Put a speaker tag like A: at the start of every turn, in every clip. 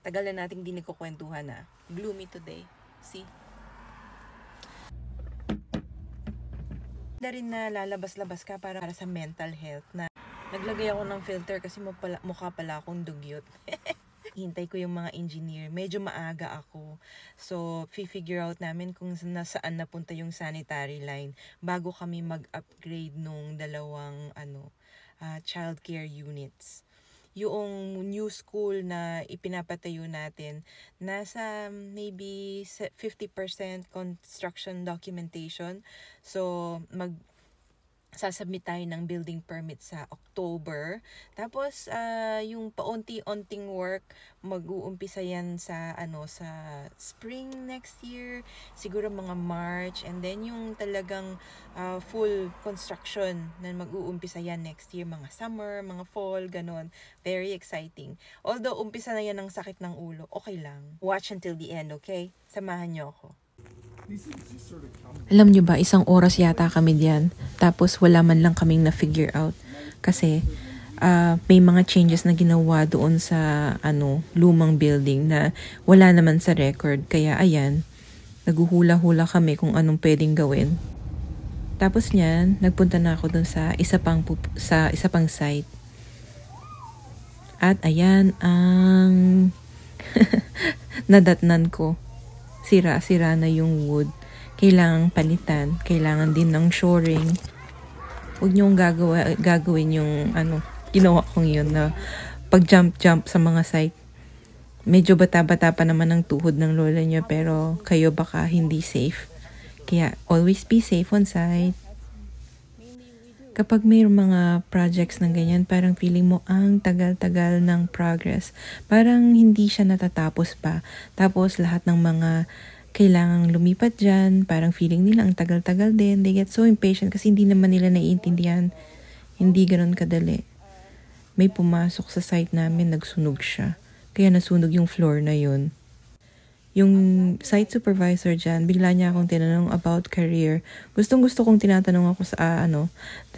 A: Tagal na nating di nagkukwentuhan na. Gloomy today. See? Na rin na lalabas-labas ka para sa mental health na naglagay ako ng filter kasi mukha pala akong dugyot. Hintay ko yung mga engineer. Medyo maaga ako. So, figure out namin kung saan napunta yung sanitary line bago kami mag-upgrade nung dalawang childcare units. Yung new school na ipinapatayo natin, nasa maybe 50% construction documentation. So, sasubmit tayo ng building permit sa October. Tapos, yung paunti-unting work, mag-uumpisa yan sa spring next year, siguro mga March, and then yung talagang full construction na mag-uumpisa yan next year, mga summer, mga fall, ganon. Very exciting. Although, umpisa na yan ng sakit ng ulo, okay lang. Watch until the end, okay? Samahan niyo ako.
B: Alam nyo ba, 1 oras yata kami diyan. Tapos wala man lang kaming na-figure out. Kasi may mga changes na ginawa doon sa lumang building na wala naman sa record. Kaya ayan, naguhula-hula kami kung anong pwedeng gawin. Tapos niyan, nagpunta na ako doon sa isa pang site. At ayan ang nadatnan ko. Sira-sira na yung wood. Kailangang palitan. Kailangan din ng shoring. Huwag niyong gagawin yung ginawa kong yun na pag-jump sa mga site. Medyo bata-bata pa naman ang tuhod ng lola niyo pero kayo baka hindi safe. Kaya always be safe on site. Kapag may mga projects ng ganyan, parang feeling mo ang tagal-tagal ng progress. Parang hindi siya natatapos pa. Tapos lahat ng mga kailangang lumipat dyan, parang feeling nila ang tagal-tagal din. They get so impatient kasi hindi naman nila naiintindihan. Hindi ganun kadali. May pumasok sa site namin, nagsunog siya. Kaya nasunog yung floor na yun. Yung site supervisor dyan, bigla niya akong tinanong about career. Gustong-gusto kong tinatanong ako sa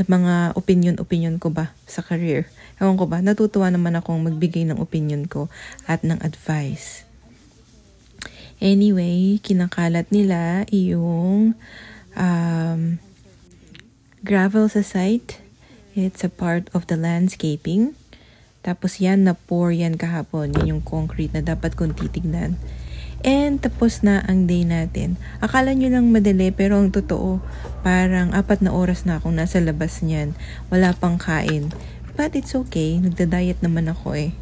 B: mga opinion ko ba sa career. Ewan ko ba, natutuwa naman akong magbigay ng opinion ko at ng advice. Anyway, kinakalat nila yung gravel sa site. It's a part of the landscaping. Tapos yan, na-pour yan kahapon. Yan yung concrete na dapat kong titignan. And tapos na ang day natin. Akala nyo lang madali pero ang totoo, parang 4 na oras na akong nasa labas niyan. Wala pang kain. But it's okay, nagda-diet naman ako eh.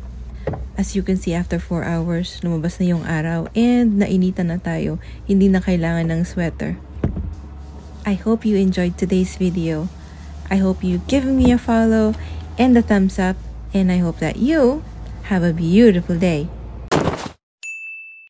B: As you can see, after 4 hours, lumabas na yung araw and nainitan na tayo. Hindi na kailangan ng sweater. I hope you enjoyed today's video. I hope you give me a follow and a thumbs up. And I hope that you have a beautiful day.